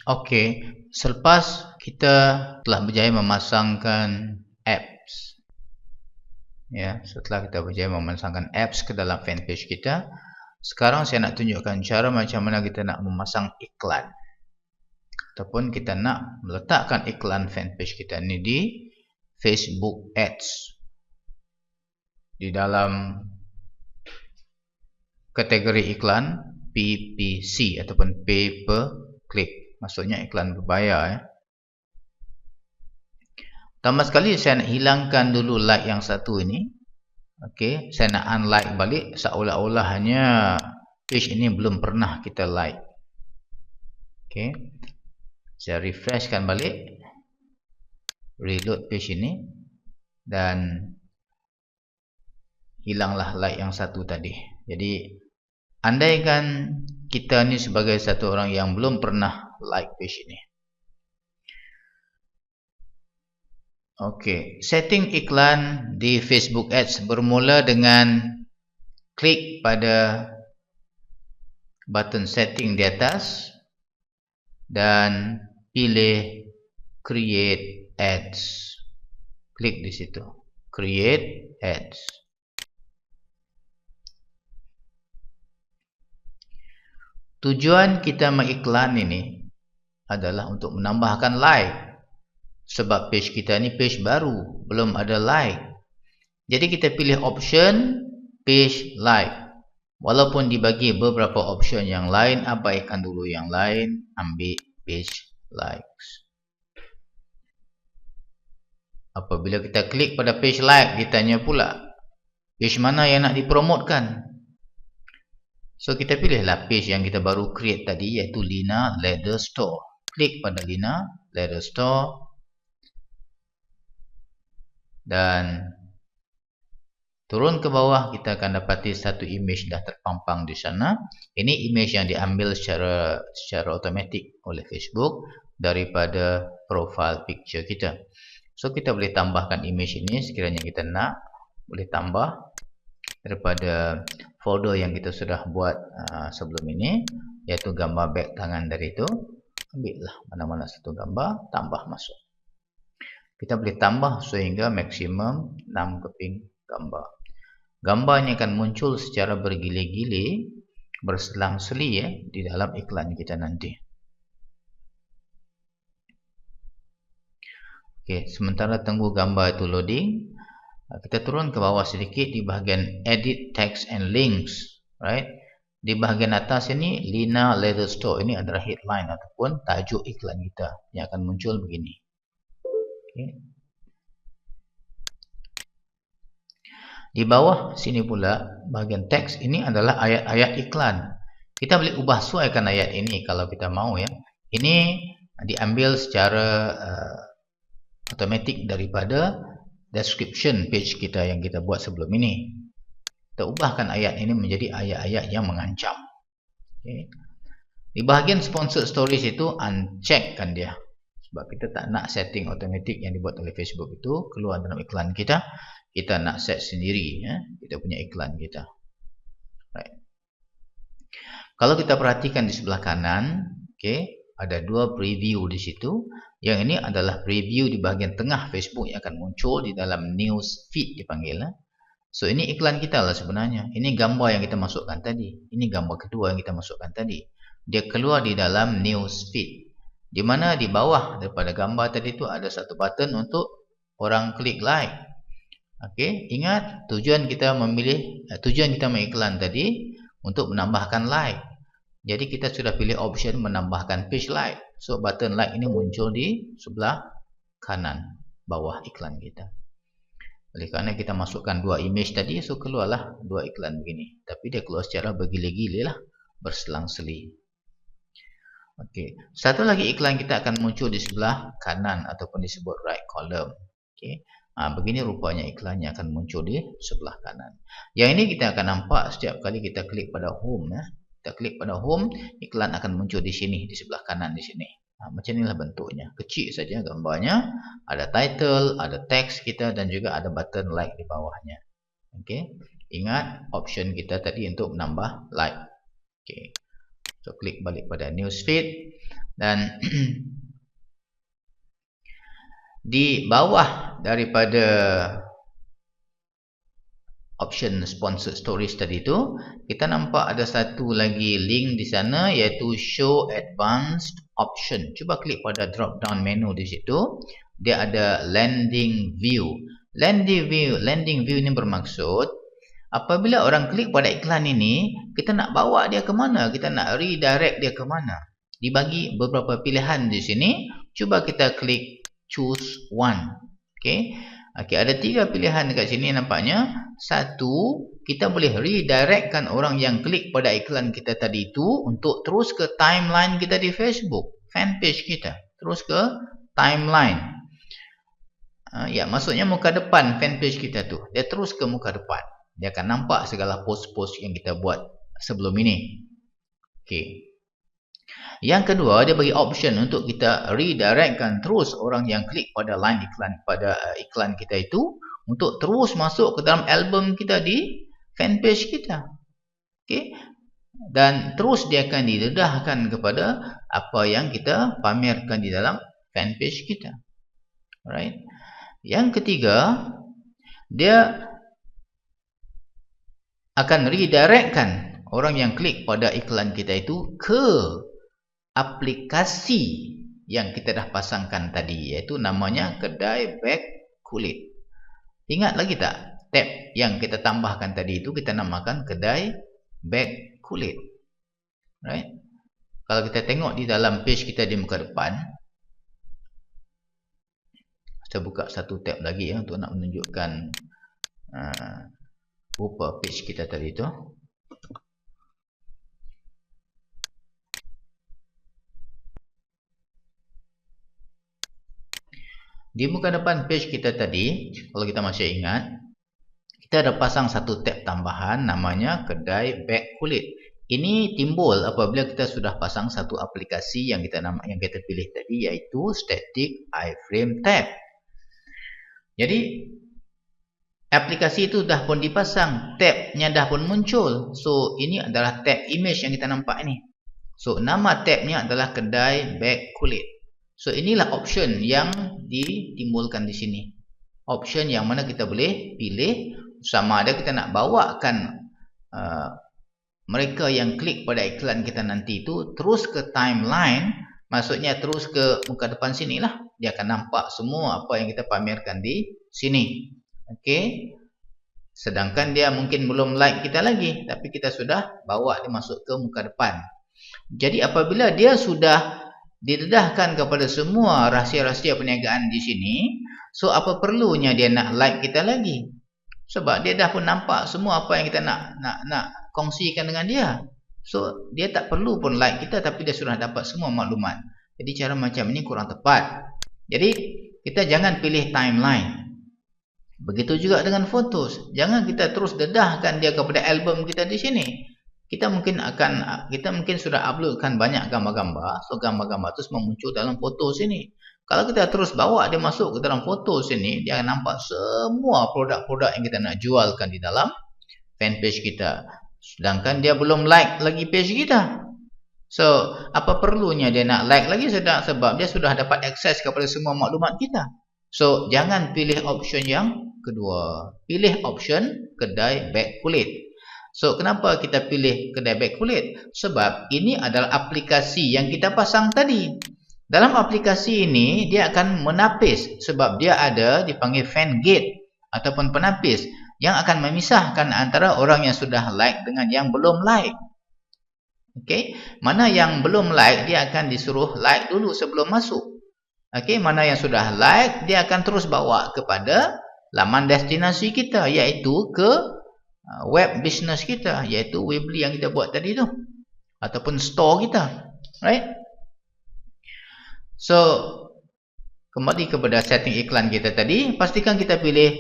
Okey, selepas kita telah berjaya memasangkan apps, ya, setelah kita berjaya memasangkan apps ke dalam fanpage kita, sekarang saya nak tunjukkan cara macam mana kita nak memasang iklan ataupun kita nak meletakkan iklan fanpage kita ni di Facebook Ads di dalam kategori iklan PPC ataupun pay per click, maksudnya iklan berbayar ya. Pertama sekali saya nak hilangkan dulu like yang satu ini. Okey, saya nak unlike balik seolah-olahnya page ini belum pernah kita like. Okey. Saya refreshkan balik. Reload page ini dan hilanglah like yang satu tadi. Jadi andaikan kita ni sebagai satu orang yang belum pernah like page ini. Okey, setting iklan di Facebook Ads bermula dengan klik pada button setting di atas dan pilih create ads. Klik di situ, create ads. Tujuan kita mengiklan ini adalah untuk menambahkan like. Sebab page kita ni page baru, belum ada like. Jadi kita pilih option page like. Walaupun dibagi beberapa option yang lain, abaikan dulu yang lain, ambil page likes. Apabila kita klik pada page like, ditanya pula page mana yang nak dipromotkan. So kita pilihlah page yang kita baru create tadi, iaitu Lina Leather Store. Klik pada Lina Leather Store dan turun ke bawah, kita akan dapati satu image dah terpampang di sana. Ini image yang diambil secara automatik oleh Facebook daripada profile picture kita. So kita boleh tambahkan image ini sekiranya kita nak, boleh tambah daripada folder yang kita sudah buat sebelum ini, iaitu gambar beg tangan dari itu. Ambillah mana-mana satu gambar, tambah masuk. Kita boleh tambah sehingga maksimum 6 keping gambar. Gambar ini akan muncul secara bergili-gili, berselang-seli ya, di dalam iklan kita nanti. Okey, sementara tunggu gambar itu loading, kita turun ke bawah sedikit di bahagian edit text and links, right? Di bahagian atas ini Lina Leather Store, ini adalah headline ataupun tajuk iklan kita yang akan muncul begini. Okay. Di bawah sini pula bahagian teks ini adalah ayat-ayat iklan. Kita boleh ubah sesuaikan ayat ini kalau kita mahu ya. Ini diambil secara automatik daripada description page kita yang kita buat sebelum ini. Kita ubahkan ayat ini menjadi ayat-ayat yang mengancam. Okay. Di bahagian sponsored stories itu uncheckkan dia. Sebab kita tak nak setting automatik yang dibuat oleh Facebook itu keluar dalam iklan kita. Kita nak set sendiri ya, kita punya iklan kita. Right. Kalau kita perhatikan di sebelah kanan, okay, ada dua preview di situ. Yang ini adalah preview di bahagian tengah Facebook yang akan muncul di dalam news feed dipanggil. So ini iklan kita lah sebenarnya. Ini gambar yang kita masukkan tadi. Ini gambar kedua yang kita masukkan tadi. Dia keluar di dalam news feed. Di mana di bawah daripada gambar tadi itu ada satu button untuk orang klik like. Okey, ingat tujuan kita mengiklan tadi untuk menambahkan like. Jadi kita sudah pilih option menambahkan page like. So button like ini muncul di sebelah kanan bawah iklan kita. Oleh kerana kita masukkan dua image tadi, so keluarlah dua iklan begini. Tapi dia keluar secara bergili-gili lah, berselang-seli. Okey, satu lagi iklan kita akan muncul di sebelah kanan ataupun disebut right column. Okey. Begini rupanya iklannya akan muncul di sebelah kanan. Yang ini kita akan nampak setiap kali kita klik pada home ya. Kita klik pada home, iklan akan muncul di sini, di sebelah kanan di sini. Macam inilah bentuknya. Kecil saja gambarnya, ada title, ada teks kita dan juga ada button like di bawahnya. Okey. Ingat option kita tadi untuk menambah like. Okey. So klik balik pada news feed. Dan di bawah daripada option sponsored stories tadi tu, kita nampak ada satu lagi link di sana, iaitu show advanced option. Cuba klik pada drop down menu di situ. Dia ada landing view. Landing view ini bermaksud apabila orang klik pada iklan ini, kita nak bawa dia ke mana? Kita nak redirect dia ke mana? Dibagi beberapa pilihan di sini. Cuba kita klik choose one. Okey. Okey, ada 3 pilihan dekat sini nampaknya. Satu, kita boleh redirectkan orang yang klik pada iklan kita tadi itu untuk terus ke timeline kita di Facebook, fanpage kita. Terus ke timeline. Ya, maksudnya muka depan fanpage kita tu. Dia terus ke muka depan. Dia akan nampak segala post-post yang kita buat sebelum ini. Okey. Yang kedua, dia bagi option untuk kita redirectkan terus orang yang klik pada line iklan, pada iklan kita itu untuk terus masuk ke dalam album kita di fanpage kita. Okey. Dan terus dia akan didedahkan kepada apa yang kita pamerkan di dalam fanpage kita. Alright. Yang ketiga, dia akan redirectkan orang yang klik pada iklan kita itu ke aplikasi yang kita dah pasangkan tadi, iaitu namanya Kedai Beg Kulit. Ingat lagi tak? Tab yang kita tambahkan tadi itu kita namakan Kedai Beg Kulit. Right? Kalau kita tengok di dalam page kita di muka depan, saya buka satu tab lagi ya untuk nak menunjukkan rupa page kita tadi itu. Di muka depan page kita tadi, kalau kita masih ingat, kita ada pasang satu tab tambahan namanya Kedai Beg Kulit. Ini timbul apabila kita sudah pasang satu aplikasi yang kita pilih tadi, iaitu Static iframe tab. Jadi aplikasi itu dah pun dipasang, tabnya dah pun muncul. So ini adalah tab image yang kita nampak ini. So nama tabnya adalah Kedai Beg Kulit. So inilah option yang ditimbulkan di sini. Option yang mana kita boleh pilih sama ada kita nak bawakan mereka yang klik pada iklan kita nanti itu terus ke timeline, maksudnya terus ke muka depan sinilah. Dia akan nampak semua apa yang kita pamerkan di sini. Okey. Sedangkan dia mungkin belum like kita lagi, tapi kita sudah bawa dia masuk ke muka depan. Jadi apabila dia sudah didedahkan kepada semua rahsia-rahsia perniagaan di sini, so apa perlunya dia nak like kita lagi? Sebab dia dah pun nampak semua apa yang kita nak kongsikan dengan dia. So dia tak perlu pun like kita, tapi dia sudah dapat semua maklumat. Jadi cara macam ini kurang tepat. Jadi kita jangan pilih timeline. Begitu juga dengan fotos. Jangan kita terus dedahkan dia kepada album kita di sini. Kita mungkin sudah uploadkan banyak gambar-gambar. So gambar-gambar terus muncul dalam foto sini. Kalau kita terus bawa dia masuk ke dalam foto sini, dia akan nampak semua produk-produk yang kita nak jualkan di dalam fanpage kita. Sedangkan dia belum like lagi page kita. So apa perlunya dia nak like lagi, sebab dia sudah dapat akses kepada semua maklumat kita. So jangan pilih option yang kedua. Pilih option Kedai Beg Kulit. So kenapa kita pilih Kedai Beg Kulit? Sebab ini adalah aplikasi yang kita pasang tadi. Dalam aplikasi ini dia akan menapis, sebab dia ada dipanggil fan gate ataupun penapis yang akan memisahkan antara orang yang sudah like dengan yang belum like. Okey, mana yang belum like dia akan disuruh like dulu sebelum masuk. Okey, mana yang sudah like dia akan terus bawa kepada laman destinasi kita, iaitu ke web business kita, iaitu Weebly yang kita buat tadi tu, ataupun store kita. Right? So kembali kepada setting iklan kita tadi, pastikan kita pilih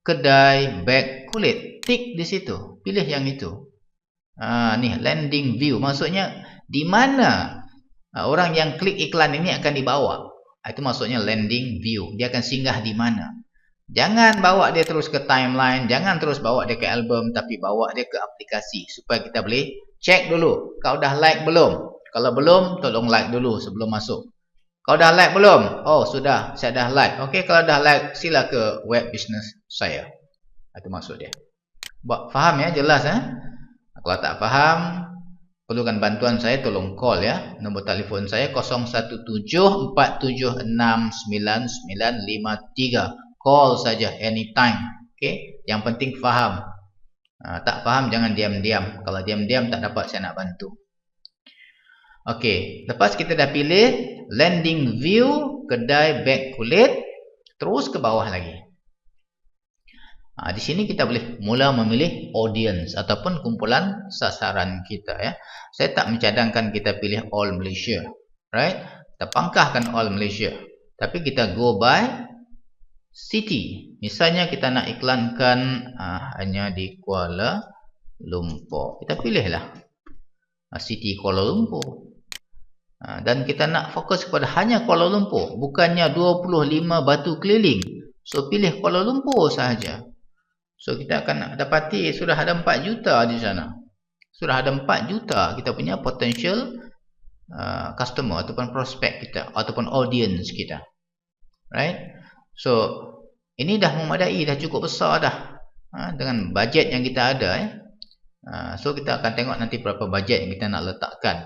Kedai Beg Kulit. Tik di situ, pilih yang itu. Ni landing view, maksudnya di mana orang yang klik iklan ini akan dibawa. Itu maksudnya landing view. Dia akan singgah di mana. Jangan bawa dia terus ke timeline, jangan terus bawa dia ke album, tapi bawa dia ke aplikasi supaya kita boleh check dulu kau dah like belum. Kalau belum, tolong like dulu sebelum masuk. Kau dah like belum? Oh, sudah. Saya dah like. Okey, kalau dah like, sila ke web business saya. Itu maksud dia. Faham ya? Jelas ya? Kalau tak faham, perlukan bantuan saya, tolong call ya. Nombor telefon saya 0174769953. Call saja anytime. Okey, yang penting faham. Tak faham jangan diam-diam. Kalau diam-diam tak dapat saya nak bantu. Okey, lepas kita dah pilih landing view, kedai beg kulit, terus ke bawah lagi. Di sini kita boleh mula memilih audience ataupun kumpulan sasaran kita ya. Saya tak mencadangkan kita pilih all Malaysia, right? Kita pangkahkan all Malaysia. Tapi kita go by city. Misalnya kita nak iklankan hanya di Kuala Lumpur. Kita pilihlah city Kuala Lumpur. Dan kita nak fokus kepada hanya Kuala Lumpur, bukannya 25 batu keliling. So pilih Kuala Lumpur sahaja. So kita akan dapati sudah ada 4 juta di sana. Sudah ada 4 juta kita punya potential customer ataupun prospek kita ataupun audience kita. Right? So ini dah memadai, dah cukup besar dah. Dengan bajet yang kita ada ya. So kita akan tengok nanti berapa bajet yang kita nak letakkan.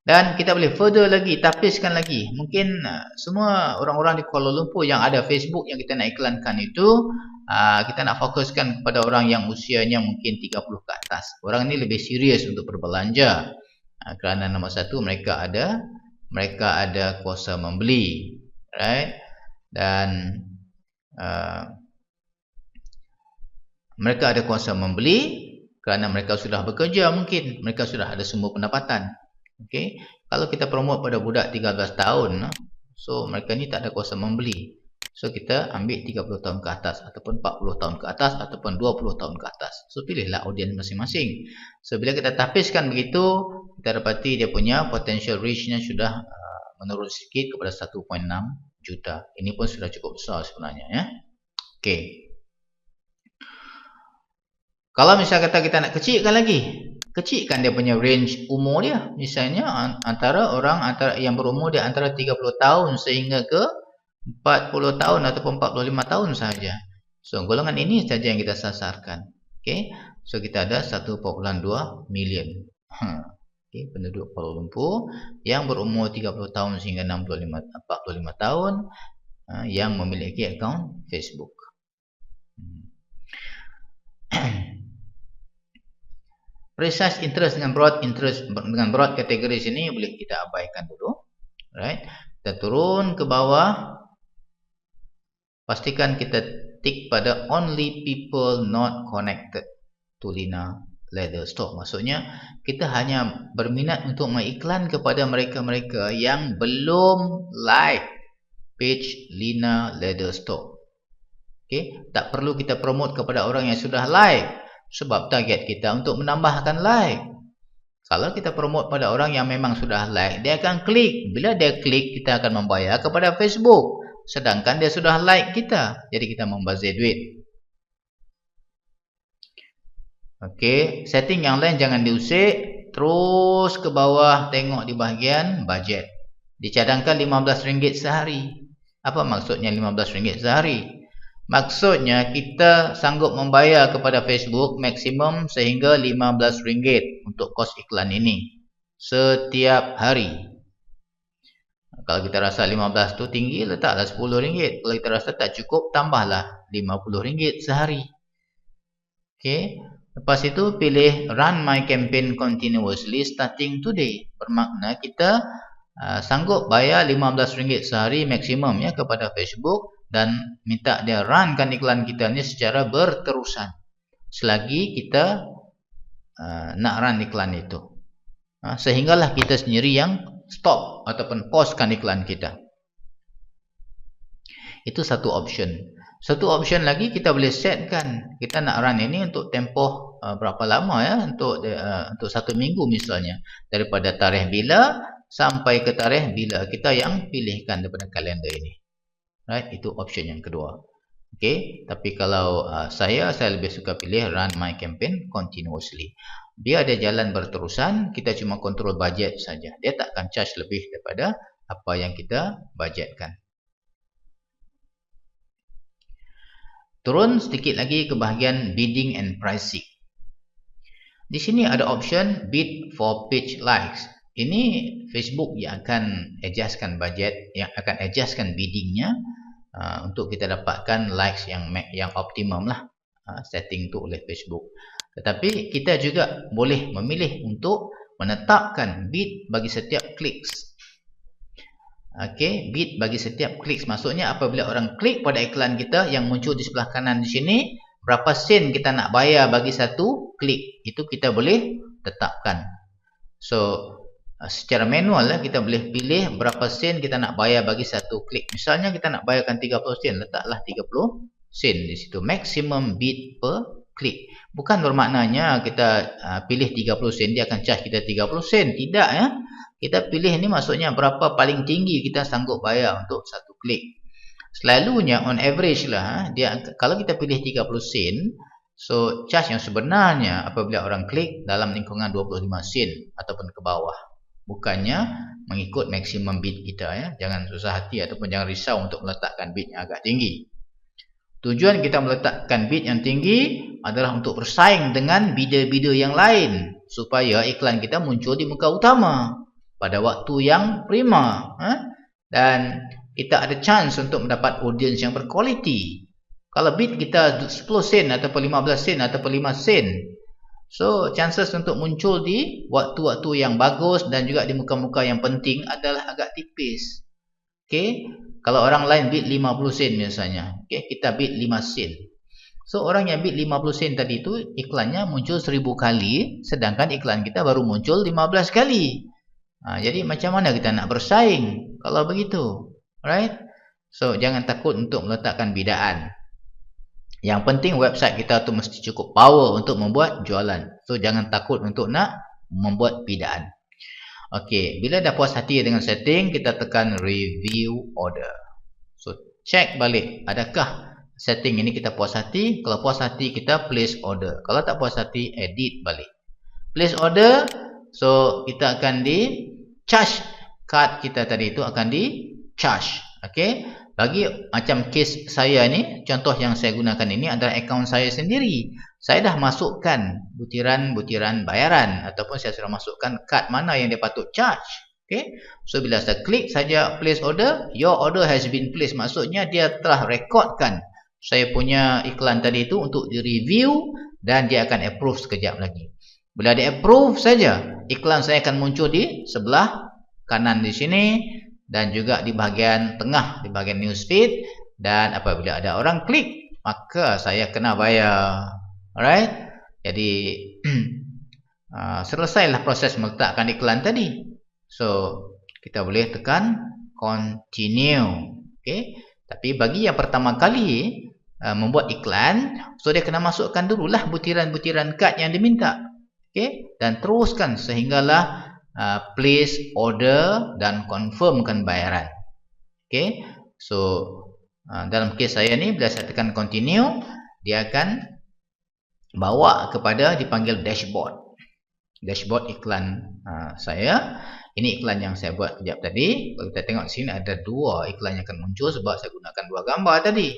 Dan kita boleh further lagi, tapiskan lagi. Mungkin semua orang-orang di Kuala Lumpur yang ada Facebook yang kita nak iklankan itu, kita nak fokuskan kepada orang yang usianya mungkin 30 ke atas. Orang ini lebih serius untuk berbelanja. Kerana nombor satu, mereka ada kuasa membeli. Right? Dan mereka ada kuasa membeli kerana mereka sudah bekerja mungkin. Mereka sudah ada sumber pendapatan. Okay. Kalau kita promote pada budak 13 tahun, so mereka ni tak ada kuasa membeli. So kita ambil 30 tahun ke atas ataupun 40 tahun ke atas ataupun 20 tahun ke atas. So pilihlah audiens masing-masing. So bila kita tapiskan begitu, kita dapati dia punya potential reach-nya sudah menurun sikit kepada 1.6 juta. Ini pun sudah cukup besar sebenarnya ya. Okay. Kalau misalnya kata kita nak kecilkan lagi, kecilkan dia punya range umur dia. Misalnya antara yang berumur dia antara 30 tahun sehingga ke 40 tahun ataupun 45 tahun sahaja. So golongan ini saja yang kita sasarkan. Okay. So kita ada 1.2 million. Okay. Penduduk Kuala Lumpur yang berumur 30 tahun sehingga 45 tahun yang memiliki akaun Facebook. Precise interest dengan broad interest dengan broad kategori sini boleh kita abaikan dulu. Right? Kita turun ke bawah. Pastikan kita tick pada only people not connected to Lina Leather Store. Maksudnya kita hanya berminat untuk mengiklan kepada mereka-mereka yang belum like page Lina Leather Store. Okay? Tak perlu kita promote kepada orang yang sudah like. Sebab target kita untuk menambahkan like. Kalau kita promote pada orang yang memang sudah like, dia akan klik. Bila dia klik, kita akan membayar kepada Facebook. Sedangkan dia sudah like kita. Jadi kita membazir duit. Okey, setting yang lain jangan diusik. Terus ke bawah, tengok di bahagian bajet. Dicadangkan RM15 sehari. Apa maksudnya RM15 sehari? Maksudnya kita sanggup membayar kepada Facebook maksimum sehingga RM15 untuk kos iklan ini setiap hari. Kalau kita rasa 15 tu tinggi, letaklah RM10. Kalau kita rasa tak cukup, tambahlah RM50 sehari. Okey. Lepas itu pilih run my campaign continuously starting today. Bermakna kita sanggup bayar RM15 sehari maksimum ya kepada Facebook. Dan minta dia runkan iklan kita ni secara berterusan selagi kita nak run iklan itu. Sehinggalah kita sendiri yang stop ataupun pauskan iklan kita. Itu satu option. Satu option lagi kita boleh setkan. Kita nak run ini untuk tempoh berapa lama ya, untuk 1 minggu misalnya. Daripada tarikh bila sampai ke tarikh bila kita yang pilihkan daripada kalender ini. Right, itu option yang kedua. Okay, tapi kalau saya lebih suka pilih run my campaign continuously. Biar dia jalan berterusan, kita cuma kontrol budget saja. Dia tak akan charge lebih daripada apa yang kita budgetkan. Turun sedikit lagi ke bahagian bidding and pricing. Di sini ada option bid for page likes. Ini Facebook yang akan adjustkan budget, yang akan adjustkan biddingnya untuk kita dapatkan likes yang optimum lah, setting tu oleh Facebook. Tetapi kita juga boleh memilih untuk menetapkan bid bagi setiap clicks. Okey, bid bagi setiap klik. Maksudnya apabila orang klik pada iklan kita yang muncul di sebelah kanan di sini, berapa sen kita nak bayar bagi satu klik, itu kita boleh tetapkan. So, secara manual kita boleh pilih berapa sen kita nak bayar bagi satu klik. Misalnya kita nak bayarkan 30 sen, letaklah 30 sen di situ. Maximum bid per klik. Bukan bermaknanya kita pilih 30 sen, dia akan charge kita 30 sen. Tidak ya. Kita pilih ni maksudnya berapa paling tinggi kita sanggup bayar untuk satu klik. Selalunya on average lah, dia kalau kita pilih 30 sen, so charge yang sebenarnya apabila orang klik dalam lingkungan 25 sen ataupun ke bawah. Bukannya mengikut maksimum bid kita ya. Jangan susah hati ataupun jangan risau untuk meletakkan bid yang agak tinggi. Tujuan kita meletakkan bid yang tinggi adalah untuk bersaing dengan bidder-bidder yang lain supaya iklan kita muncul di muka utama pada waktu yang prima, dan kita ada chance untuk mendapat audience yang berkualiti. Kalau bid kita 10 sen ataupun 15 sen ataupun 5 sen, so chances untuk muncul di waktu-waktu yang bagus dan juga di muka-muka yang penting adalah agak tipis. Okey, kalau orang lain bid 50 sen misalnya, okey, kita bid 5 sen. So orang yang bid 50 sen tadi itu iklannya muncul 1000 kali, sedangkan iklan kita baru muncul 15 kali. Jadi macam mana kita nak bersaing kalau begitu? Alright? So jangan takut untuk meletakkan bidaan. Yang penting website kita tu mesti cukup power untuk membuat jualan. So jangan takut untuk nak membuat bidaan. Okey, bila dah puas hati dengan setting, kita tekan review order. So check balik, adakah setting ini kita puas hati? Kalau puas hati, kita place order. Kalau tak puas hati, edit balik. Place order. So kita akan di charge card kita tadi itu akan di charge. Okey, bagi macam case saya ni, contoh yang saya gunakan ini adalah akaun saya sendiri. Saya dah masukkan butiran-butiran bayaran ataupun saya sudah masukkan kad mana yang dia patut charge. Okey, so bila saya klik saja place order, your order has been placed. Maksudnya dia telah rekodkan saya punya iklan tadi itu untuk di review dan dia akan approve sekejap lagi. Bila dia approve saja, iklan saya akan muncul di sebelah kanan di sini dan juga di bahagian tengah, di bahagian newsfeed, dan apabila ada orang klik, maka saya kena bayar. Alright? Jadi selesailah proses meletakkan iklan tadi. So kita boleh tekan continue. Okay? Tapi bagi yang pertama kali membuat iklan, so dia kena masukkan dululah butiran-butiran kad yang diminta. Okay? Dan teruskan sehinggalah place order dan confirmkan bayaran. Okay? So dalam kes saya ni, bila saya tekan continue, dia akan bawa kepada dipanggil dashboard. Dashboard iklan saya. Ini iklan yang saya buat kejap tadi. Kalau kita tengok di sini ada dua iklan yang akan muncul sebab saya gunakan dua gambar tadi.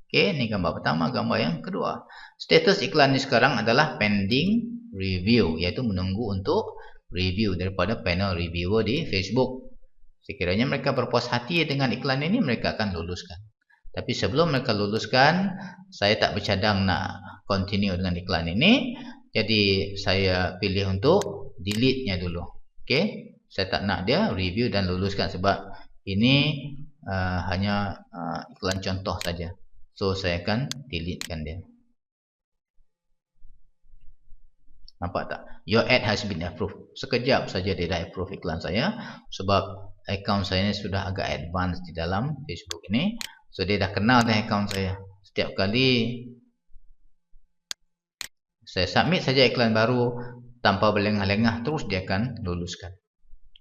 Okay, ini gambar pertama, gambar yang kedua. Status iklan ni sekarang adalah pending review, iaitu menunggu untuk review daripada panel reviewer di Facebook. Sekiranya mereka berpuas hati dengan iklan ini, mereka akan luluskan. Tapi sebelum mereka luluskan, saya tak bercadang nak continue dengan iklan ini. Jadi saya pilih untuk delete-nya dulu. Okay? Saya tak nak dia review dan luluskan sebab ini hanya iklan contoh saja. So saya akan deletekan dia. Nampak tak? Your ad has been approved. Sekejap saja dia dah approve iklan saya. Sebab akaun saya ni sudah agak advance di dalam Facebook ini. So dia dah kenal dah akaun saya. Setiap kali saya submit saja iklan baru, tanpa berlengah-lengah, terus dia akan luluskan.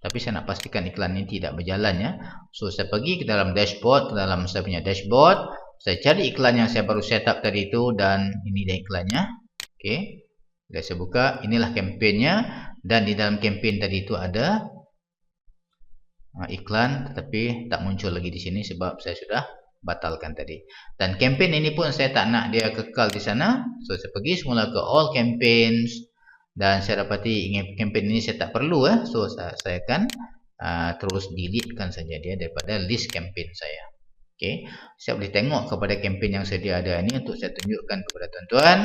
Tapi saya nak pastikan iklan ini tidak berjalan ya. So saya pergi ke dalam dashboard, ke dalam saya punya dashboard. Saya cari iklan yang saya baru set up tadi itu, dan ini dia iklannya. Okay. Bila saya buka, inilah kempennya, dan di dalam kempen tadi itu ada iklan, tetapi tak muncul lagi di sini sebab saya sudah batalkan tadi. Dan kempen ini pun saya tak nak dia kekal di sana, so saya pergi semula ke all campaigns, dan saya dapati kempen ini saya tak perlu, so saya akan terus deletekan saja dia daripada list kempen saya. Okay. Saya boleh tengok kepada kempen yang sedia ada ini untuk saya tunjukkan kepada tuan-tuan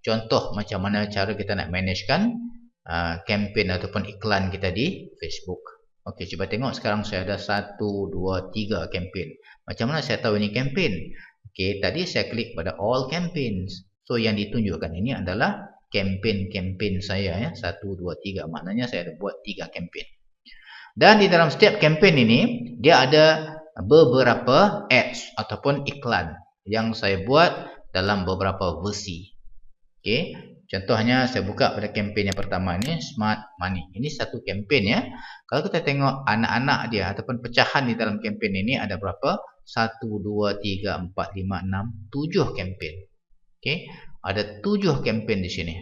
contoh macam mana cara kita nak managekan kempen ataupun iklan kita di Facebook. Okey, cuba tengok sekarang saya ada 1, 2, 3 kempen. Macam mana saya tahu ini kempen? Okey, tadi saya klik pada all campaigns. So yang ditunjukkan ini adalah kempen-kempen saya, ya. 1, 2, 3. Maknanya saya ada buat 3 kempen. Dan di dalam setiap kempen ini dia ada beberapa ads ataupun iklan yang saya buat dalam beberapa versi. Okey. Contohnya saya buka pada kempen yang pertama ni, Smart Money. Ini satu kempen, ya. Kalau kita tengok anak-anak dia ataupun pecahan di dalam kempen ini ada berapa? 1, 2, 3, 4, 5, 6, 7 kempen. Okey. Ada 7 kempen di sini.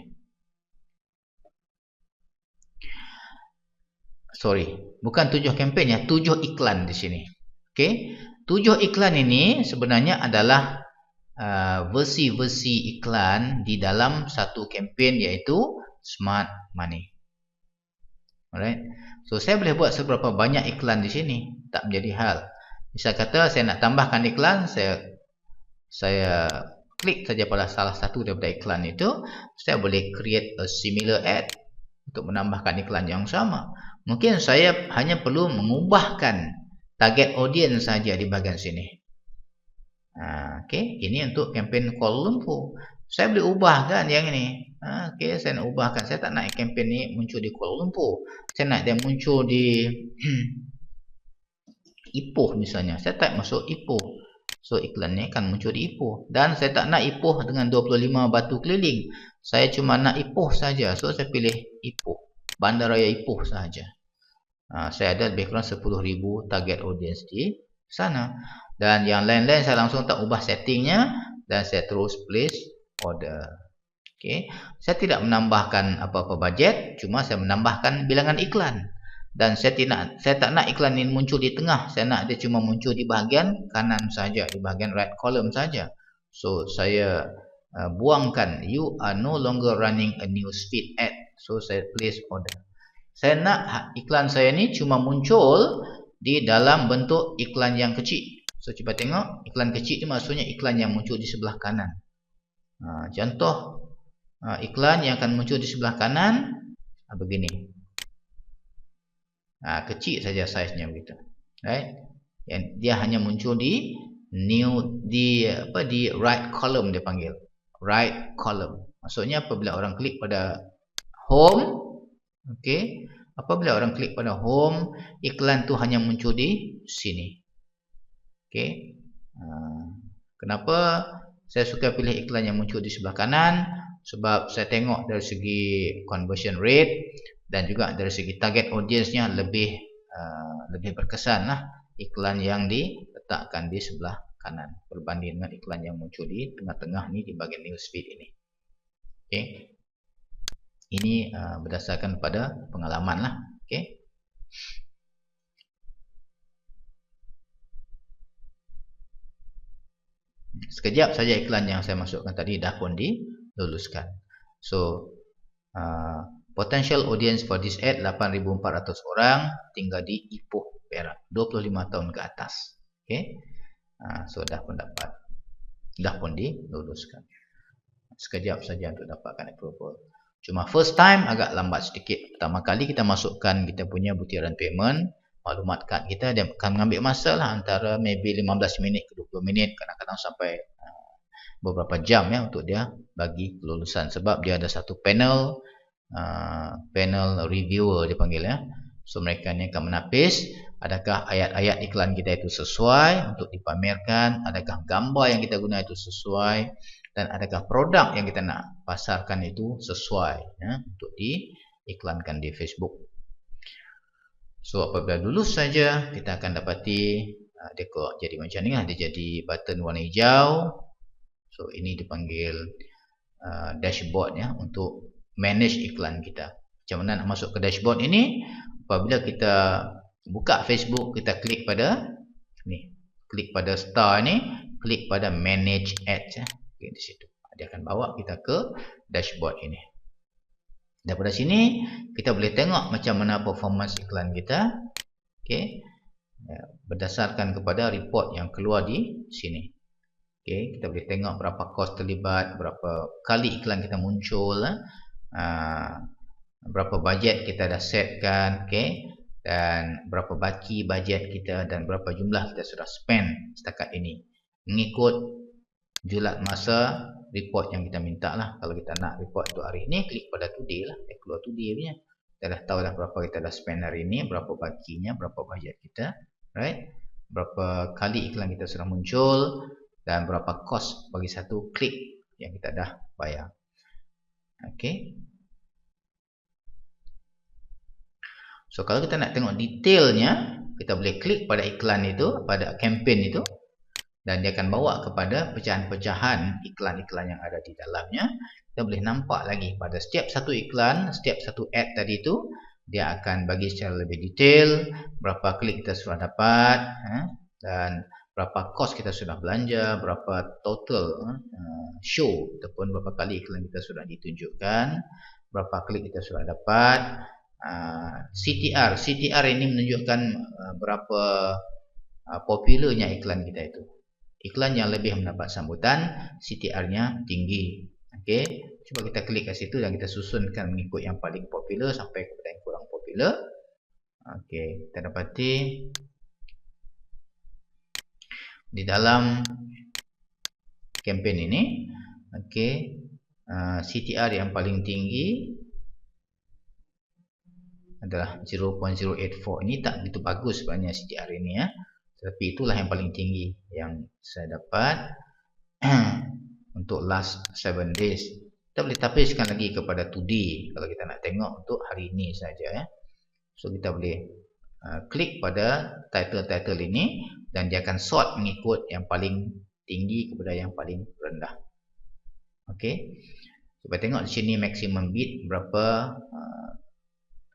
Sorry, bukan 7 kempen, ya, 7 iklan di sini. Okey. 7 iklan ini sebenarnya adalah versi-versi iklan di dalam satu kempen iaitu Smart Money. Alright. So saya boleh buat seberapa banyak iklan di sini, tak menjadi hal. Misal kata saya nak tambahkan iklan, saya klik saja pada salah satu daripada iklan itu, saya boleh create a similar ad untuk menambahkan iklan yang sama. Mungkin saya hanya perlu mengubahkan target audience saja di bahagian sini. Okey, ini untuk kempen Kuala Lumpur. Saya boleh ubahkan yang ini. Okey, saya nak ubahkan. Saya tak nak kempen ni muncul di Kuala Lumpur. Saya nak dia muncul di Ipoh misalnya. Saya type masuk Ipoh. So iklan ni akan muncul di Ipoh. Dan saya tak nak Ipoh dengan 25 batu keliling. Saya cuma nak Ipoh saja. So saya pilih Ipoh. Bandaraya Ipoh saja. Saya ada lebih kurang 10,000 target audience di sana. Dan yang lain-lain saya langsung tak ubah settingnya dan saya terus place order. Okey, saya tidak menambahkan apa-apa bajet, cuma saya menambahkan bilangan iklan. Dan saya tak nak iklan ini muncul di tengah, saya nak dia cuma muncul di bahagian kanan saja, di bahagian right column saja. So saya buangkan you are no longer running a newsfeed ad. So saya place order. Saya nak iklan saya ni cuma muncul di dalam bentuk iklan yang kecil. So cuba tengok, iklan kecil itu maksudnya iklan yang muncul di sebelah kanan. Contoh iklan yang akan muncul di sebelah kanan begini. Kecil saja saiznya begitu. Right? Yang dia hanya muncul di right column dia panggil. Right column. Maksudnya apabila orang klik pada home, okey, apabila orang klik pada home, iklan tu hanya muncul di sini. Okey. Kenapa saya suka pilih iklan yang muncul di sebelah kanan? Sebab saya tengok dari segi conversion rate dan juga dari segi target audience-nya lebih berkesan lah iklan yang diletakkan di sebelah kanan berbanding dengan iklan yang muncul di tengah-tengah ni di bahagian newsfeed ini. Okey. Ini berdasarkan pada pengalaman lah. Okey. Sekejap saja iklan yang saya masukkan tadi dah pun diluluskan. So potential audience for this ad 8,400 orang tinggal di Ipoh, Perak, 25 tahun ke atas. Okey. So dah pun diluluskan. Sekejap saja untuk dapatkan approval. Cuma first time agak lambat sedikit. Pertama kali kita masukkan kita punya butiran payment, maklumat kad kita, dia akan mengambil masa lah antara maybe 15 minit ke 20 minit, kadang-kadang sampai beberapa jam ya untuk dia bagi kelulusan, sebab dia ada satu panel reviewer dipanggil ya. So mereka ni akan menapis adakah ayat-ayat iklan kita itu sesuai untuk dipamerkan, adakah gambar yang kita guna itu sesuai, dan adakah produk yang kita nak pasarkan itu sesuai ya, untuk diiklankan di Facebook. So apabila lulus saja, kita akan dapati dia kok jadi macam ni lah. Dia jadi button warna hijau. So ini dipanggil dashboard ya, untuk manage iklan kita. Macam mana nak masuk ke dashboard ini? Apabila kita buka Facebook, kita klik pada ni, klik pada star ni, klik pada manage ads ya. Klik di situ. Dia akan bawa kita ke dashboard ini. Daripada sini kita boleh tengok macam mana performance iklan kita. Okey. Berdasarkan kepada report yang keluar di sini. Okey, kita boleh tengok berapa kos terlibat, berapa kali iklan kita muncul, berapa bajet kita dah setkan, okey, dan berapa baki bajet kita dan berapa jumlah kita sudah spend setakat ini. Mengikut julat masa report yang kita minta lah. Kalau kita nak report untuk hari ini, klik pada today lah. Dia keluar today punya. Kita dah tahu dah berapa kita dah spend hari ini, berapa bakinya, berapa bajet kita, right? Berapa kali iklan kita sudah muncul dan berapa kos bagi satu klik yang kita dah bayar. Okey. So kalau kita nak tengok detailnya, kita boleh klik pada iklan itu, pada campaign itu, dan dia akan bawa kepada pecahan-pecahan iklan-iklan yang ada di dalamnya. Kita boleh nampak lagi pada setiap satu iklan, setiap satu ad tadi itu, dia akan bagi secara lebih detail berapa klik kita sudah dapat, dan berapa kos kita sudah belanja, berapa total show ataupun berapa kali iklan kita sudah ditunjukkan, berapa klik kita sudah dapat. CTR ini menunjukkan berapa popularnya iklan kita itu. Iklan yang lebih mendapat sambutan, CTR-nya tinggi. Okey, cuba kita klik kat situ dan kita susunkan mengikut yang paling popular sampai kepada yang kurang popular. Okey, kita dapati di dalam campaign ini, okey, CTR yang paling tinggi adalah 0.084. Ini tak begitu bagus sebenarnya CTR ini ya. Tapi itulah yang paling tinggi yang saya dapat untuk last 7 days. Kita boleh tapiskan lagi kepada today kalau kita nak tengok untuk hari ini saja ya. So kita boleh klik pada title-title ini dan dia akan sort mengikut yang paling tinggi kepada yang paling rendah. Okey. Cuba tengok di sini maximum bid berapa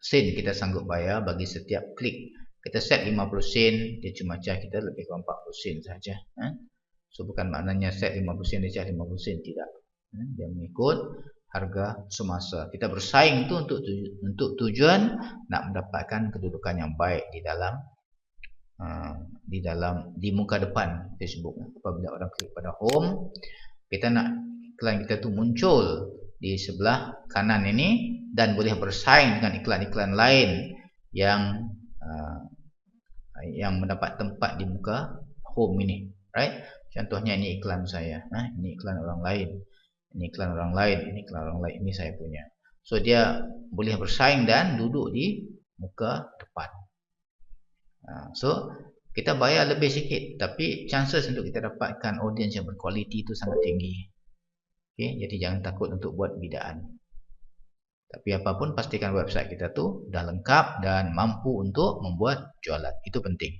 sen kita sanggup bayar bagi setiap klik. Kita set 50 sen, dia cuma charge kita lebih kurang 40 sen saja. So bukan maknanya set 50 sen dia charge 50 sen, tidak. Dia mengikut harga semasa. Kita bersaing tu untuk tujuan nak mendapatkan kedudukan yang baik di muka depan Facebook. Apabila orang klik pada home, kita nak iklan kita tu muncul di sebelah kanan ini dan boleh bersaing dengan iklan-iklan lain yang mendapat tempat di muka home ini, right? Contohnya ini iklan saya, ini iklan orang lain, ini iklan orang lain, ini iklan orang lain, ini saya punya. So dia boleh bersaing dan duduk di muka depan. So kita bayar lebih sikit, tapi chances untuk kita dapatkan audience yang berkualiti itu sangat tinggi. Okay, jadi jangan takut untuk buat bidaan. Tapi apapun pastikan website kita tu dah lengkap dan mampu untuk membuat jualan. Itu penting.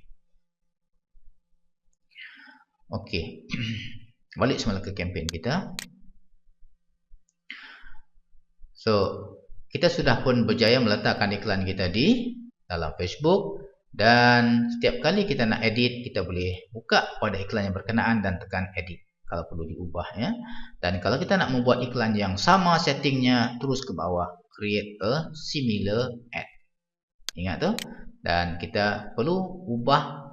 Okey. Balik semula ke campaign kita. So, kita sudah pun berjaya meletakkan iklan kita di dalam Facebook dan setiap kali kita nak edit, kita boleh buka pada iklan yang berkenaan dan tekan edit kalau perlu diubah ya. Dan kalau kita nak membuat iklan yang sama settingnya, terus ke bawah, create a similar ad. Ingat tu? Dan kita perlu ubah.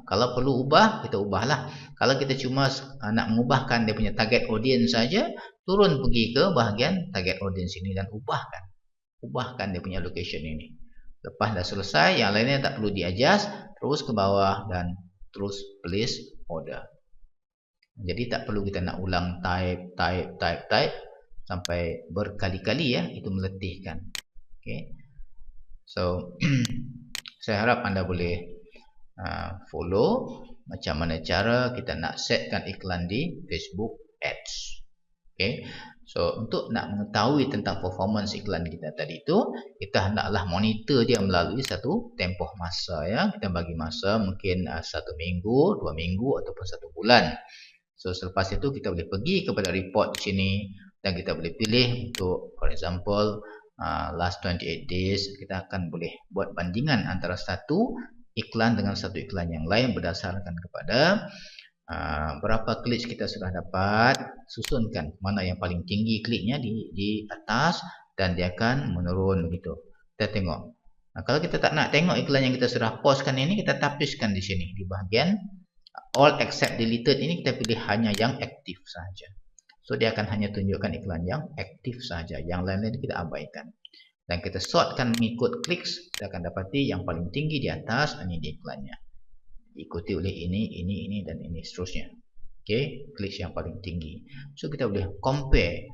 Kalau perlu ubah, kita ubahlah. Kalau kita cuma nak mengubahkan dia punya target audience saja, turun pergi ke bahagian target audience ini dan ubahkan dia punya location ini. Lepas dah selesai, yang lainnya tak perlu di-adjust, terus ke bawah dan terus place order. Jadi tak perlu kita nak ulang type sampai berkali-kali ya, itu meletihkan. Okay. So saya harap anda boleh follow macam mana cara kita nak setkan iklan di Facebook Ads. Okay. So untuk nak mengetahui tentang performance iklan kita tadi itu, kita hendaklah monitor dia melalui satu tempoh masa ya. Kita bagi masa mungkin 1 minggu, 2 minggu ataupun 1 bulan. So selepas itu kita boleh pergi kepada report di sini dan kita boleh pilih untuk, for example, last 28 days. Kita akan boleh buat bandingan antara satu iklan dengan satu iklan yang lain berdasarkan kepada berapa klik kita sudah dapat. Susunkan mana yang paling tinggi kliknya di atas dan dia akan menurun begitu. Kita tengok. Kalau kita tak nak tengok iklan yang kita sudah postkan ini, kita tapiskan di sini di bahagian all except deleted ini, kita pilih hanya yang aktif saja. So dia akan hanya tunjukkan iklan yang aktif saja, yang lain-lain kita abaikan. Dan kita sortkan mengikut clicks, kita akan dapati yang paling tinggi di atas ini di iklannya. Diikuti oleh ini dan ini seterusnya. Okey, clicks yang paling tinggi. So kita boleh compare.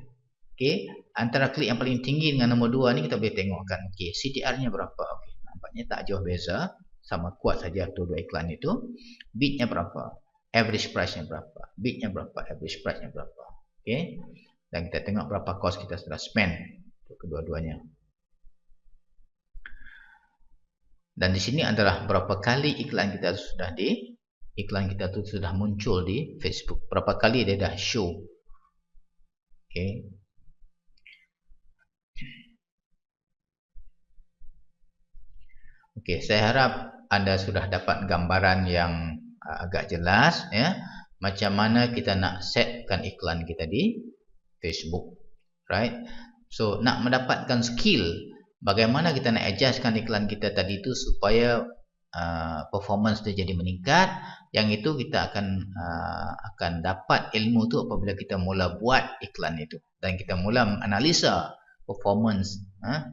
Okey, antara klik yang paling tinggi dengan nombor 2 ni kita boleh tengokkan. Okey, CTR-nya berapa? Okey, nampaknya tak jauh beza, sama kuat saja tu dua iklan itu. Bid-nya berapa? Average price-nya berapa? Bid-nya berapa? Average price-nya berapa? Okey. Dan kita tengok berapa cost kita sudah spend untuk kedua-duanya. Dan di sini adalah berapa kali iklan kita tu sudah muncul di Facebook. Berapa kali dia dah show. Okey. Okey, saya harap anda sudah dapat gambaran yang agak jelas ya. Macam mana kita nak setkan iklan kita di Facebook, right? So nak mendapatkan skill bagaimana kita nak adjustkan iklan kita tadi itu supaya performance dia jadi meningkat. Yang itu kita akan dapat ilmu tu apabila kita mula buat iklan itu dan kita mula menganalisa performance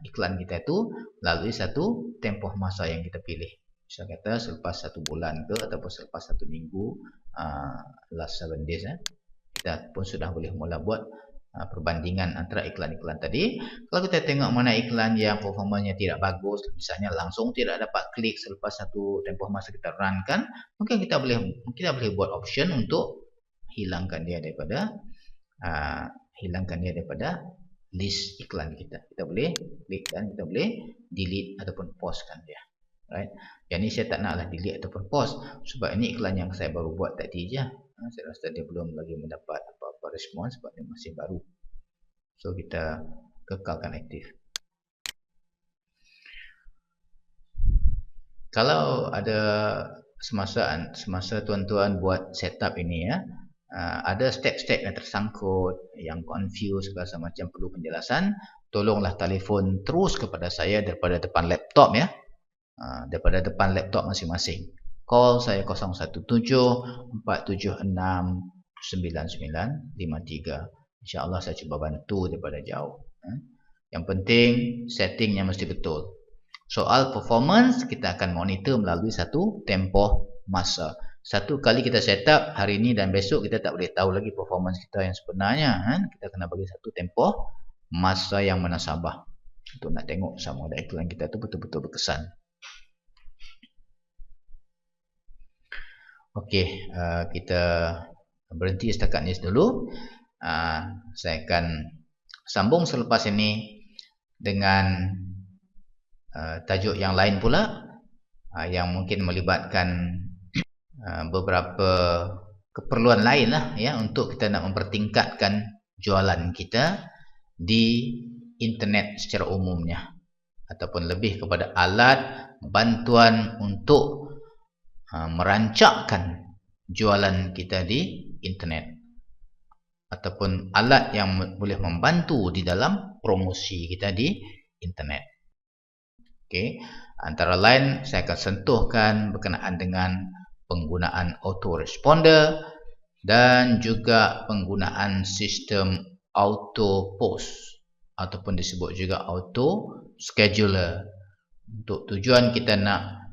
iklan kita itu melalui satu tempoh masa yang kita pilih. Saya kata selepas 1 bulan ke ataupun selepas 1 minggu, last 7 days, kita pun sudah boleh mula buat perbandingan antara iklan-iklan tadi. Kalau kita tengok mana iklan yang performanya tidak bagus, misalnya langsung tidak dapat klik selepas satu tempoh masa kita runkan, mungkin kita boleh buat option untuk hilangkan dia daripada list iklan kita. Kita boleh klik dan kita boleh delete ataupun postkan dia. Right? Yang ni saya tak naklah delete ataupun post sebab ini iklan yang saya baru buat tadi je. Saya rasa dia belum lagi mendapat apa-apa respon sebab dia masih baru. So kita kekalkan aktif. Kalau ada semasa tuan-tuan buat setup ini ya, ada step-step yang tersangkut, yang confused, rasa macam perlu penjelasan, tolonglah telefon terus kepada saya daripada depan laptop ya. Daripada depan laptop masing-masing. Call saya 017-476-9953. InsyaAllah saya cuba bantu daripada jauh. Yang penting settingnya mesti betul. Soal performance kita akan monitor melalui satu tempoh masa. Satu kali kita set up hari ini dan besok kita tak boleh tahu lagi performance kita yang sebenarnya. Kita kena bagi satu tempoh masa yang munasabah untuk nak tengok sama ada iklan kita tu betul-betul berkesan. Okey, kita berhenti setakat ini dulu. Saya akan sambung selepas ini dengan tajuk yang lain pula, yang mungkin melibatkan beberapa keperluan lain lah ya, untuk kita nak mempertingkatkan jualan kita di internet secara umumnya, ataupun lebih kepada alat bantuan untuk merancangkan jualan kita di internet, ataupun alat yang boleh membantu di dalam promosi kita di internet. Okey, antara lain saya akan sentuhkan berkenaan dengan penggunaan autoresponder dan juga penggunaan sistem auto post ataupun disebut juga auto scheduler, untuk tujuan kita nak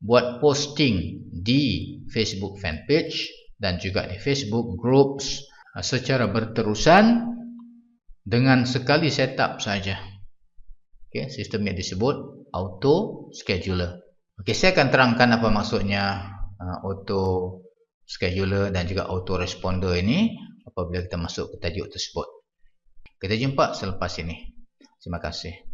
buat posting di Facebook fanpage dan juga di Facebook groups secara berterusan dengan sekali setup saja. Okey, sistem yang disebut auto scheduler. Okey, saya akan terangkan apa maksudnya auto scheduler dan juga auto responder ini apabila kita masuk ke tajuk tersebut. Kita jumpa selepas ini. Terima kasih.